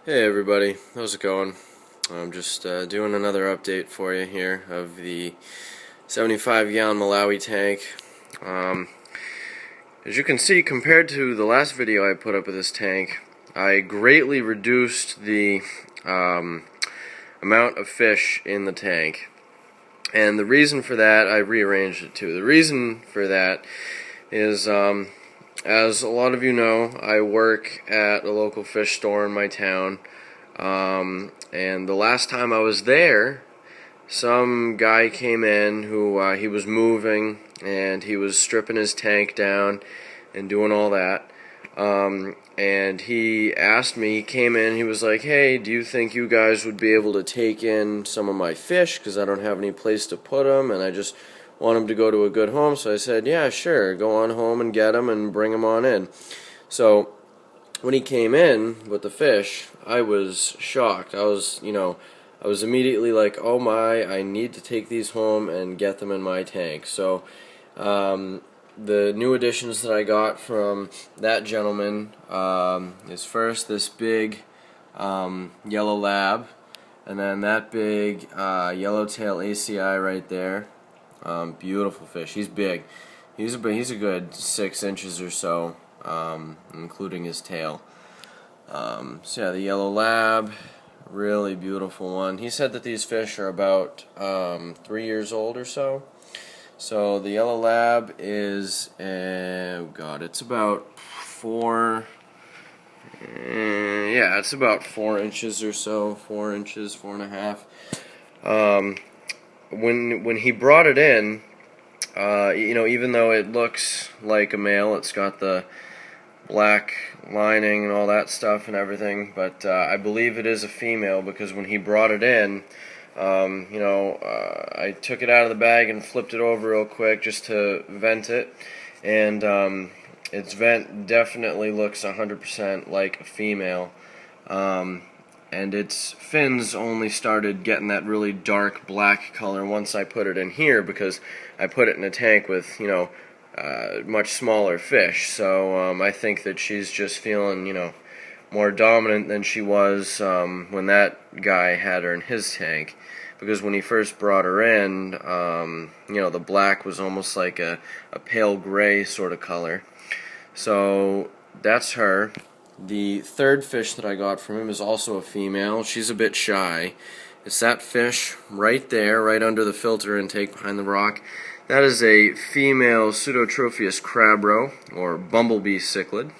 Hey everybody, how's it going? I'm just doing another update for you here of the 75-gallon Malawi tank. Um, as you can see, compared to the last video I put up of this tank, I greatly reduced the amount of fish in the tank. And the reason for that, I rearranged it too. The reason for that is, as a lot of you know, I work at a local fish store in my town. And the last time I was there, some guy came in who he was moving and he was stripping his tank down and doing all that. And he asked me, he came in, he was like, hey, do you think you guys would be able to take in some of my fish because I don't have any place to put them and I just want them to go to a good home? So I said, yeah, sure, go on home and get them and bring them on in. So when he came in with the fish, I was shocked. I was immediately like, oh my, I need to take these home and get them in my tank. So, the new additions that I got from that gentleman is first this big yellow lab, and then that big yellowtail ACI right there. Beautiful fish. He's big. He's a good 6 inches or so, including his tail. So yeah, the yellow lab, really beautiful one. He said that these fish are about 3 years old or so. So the yellow lab is, it's about it's about 4 inches or so, 4 inches, 4.5. When he brought it in, even though it looks like a male, it's got the black lining and all that stuff and everything, but I believe it is a female because when he brought it in, I took it out of the bag and flipped it over real quick just to vent it, and its vent definitely looks 100% like a female, and its fins only started getting that really dark black color once I put it in here because I put it in a tank with, much smaller fish. So I think that she's just feeling, more dominant than she was when that guy had her in his tank. Because when he first brought her in, the black was almost like a pale gray sort of color. So that's her. The third fish that I got from him is also a female. She's a bit shy. It's that fish right there, right under the filter intake behind the rock. That is a female Pseudotropheus crabro, or bumblebee cichlid.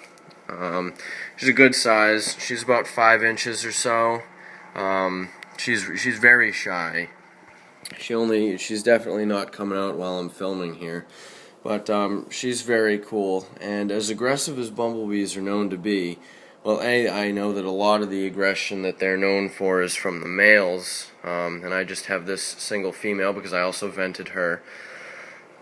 She's a good size. She's about 5 inches or so. She's very shy. She's definitely not coming out while I'm filming here. But she's very cool, and as aggressive as bumblebees are known to be, well, I know that a lot of the aggression that they're known for is from the males, and I just have this single female because I also vented her.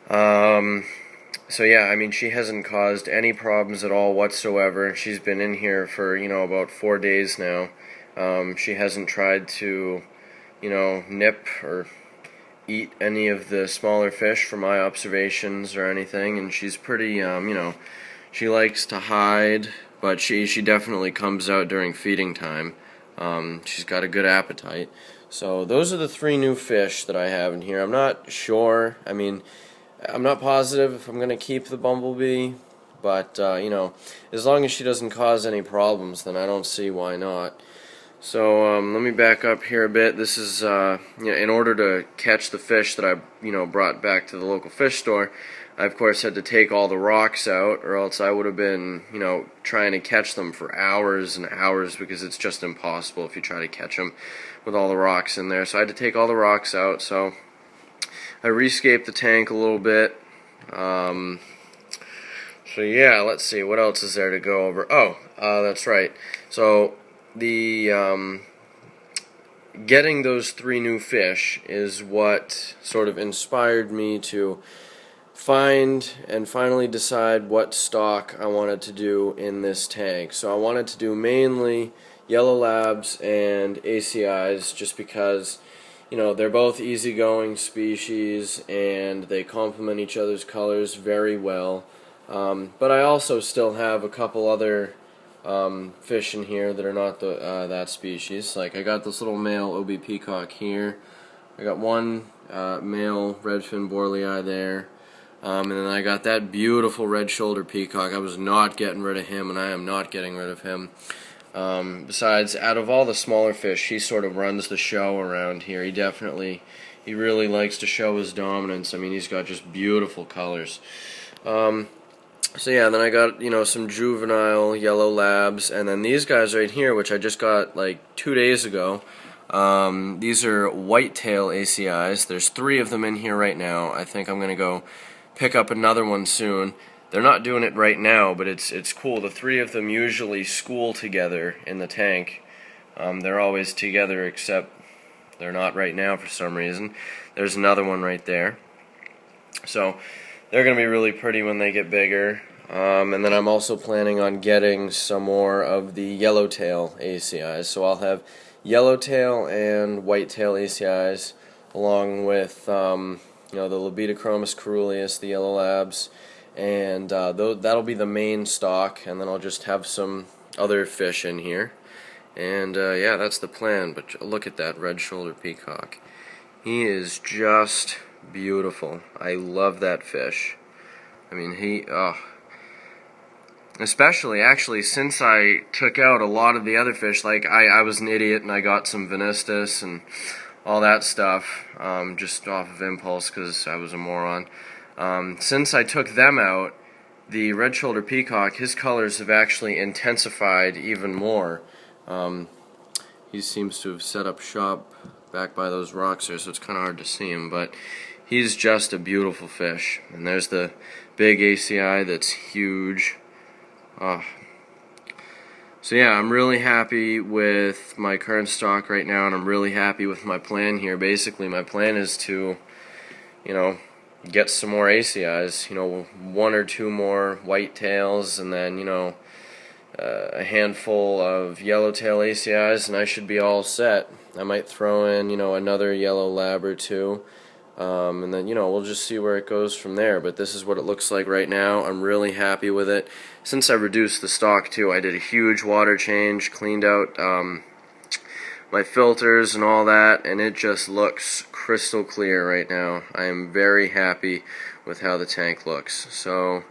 So yeah, I mean, she hasn't caused any problems at all whatsoever. She's been in here for, about 4 days now. She hasn't tried to, nip or eat any of the smaller fish from my observations or anything, and she's pretty, she likes to hide, but she definitely comes out during feeding time. She's got a good appetite. So those are the 3 new fish that I have in here. I'm not sure, I'm not positive if I'm going to keep the bumblebee, but, as long as she doesn't cause any problems, then I don't see why not. So let me back up here a bit. This is, in order to catch the fish that I, brought back to the local fish store, I, of course, had to take all the rocks out, or else I would have been, trying to catch them for hours and hours because it's just impossible if you try to catch them with all the rocks in there. So I had to take all the rocks out, so I rescaped the tank a little bit. So yeah, let's see, what else is there to go over? Oh, that's right. So the getting those 3 new fish is what sort of inspired me to find and finally decide what stock I wanted to do in this tank. So I wanted to do mainly yellow labs and ACIs just because, they're both easygoing species and they complement each other's colors very well. But I also still have a couple other fish in here that are not that species. Like, I got this little male OB peacock here. I got one male redfin borlei there. And then I got that beautiful red-shouldered peacock. I was not getting rid of him, and I am not getting rid of him. Besides, out of all the smaller fish, he sort of runs the show around here. He really likes to show his dominance. I mean, he's got just beautiful colors. So yeah, then I got, some juvenile yellow labs, and then these guys right here, which I just got like 2 days ago. These are whitetail ACIs. There's 3 of them in here right now. I think I'm gonna go pick up another one soon. They're not doing it right now, but it's cool. The 3 of them usually school together in the tank. They're always together, except they're not right now for some reason. There's another one right there. So they're going to be really pretty when they get bigger. And then I'm also planning on getting some more of the yellowtail ACIs. So I'll have yellowtail and whitetail ACIs, along with the Libetochromis caeruleus, the yellow labs, and that'll be the main stock. And then I'll just have some other fish in here. And yeah, that's the plan. But look at that red-shouldered peacock. He is just beautiful. I love that fish. I mean, especially actually since I took out a lot of the other fish. Like, I was an idiot and I got some Venistus and all that stuff just off of impulse because I was a moron. Since I took them out, the red-shouldered peacock, his colors have actually intensified even more. He seems to have set up shop back by those rocks there, so it's kind of hard to see him, but he's just a beautiful fish. And there's the big ACI that's huge. So yeah, I'm really happy with my current stock right now, and I'm really happy with my plan here. Basically, my plan is to, get some more ACIs, 1 or 2 more whitetails, and then, a handful of yellowtail ACIs, and I should be all set. I might throw in, another yellow lab or 2, and then, we'll just see where it goes from there. But this is what it looks like right now. I'm really happy with it. Since I reduced the stock, too, I did a huge water change, cleaned out my filters and all that, and it just looks crystal clear right now. I am very happy with how the tank looks. So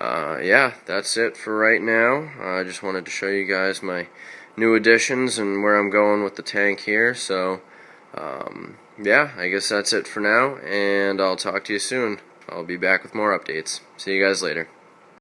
yeah, that's it for right now. I just wanted to show you guys my new additions and where I'm going with the tank here. So yeah, I guess that's it for now, and I'll talk to you soon. I'll be back with more updates. See you guys later.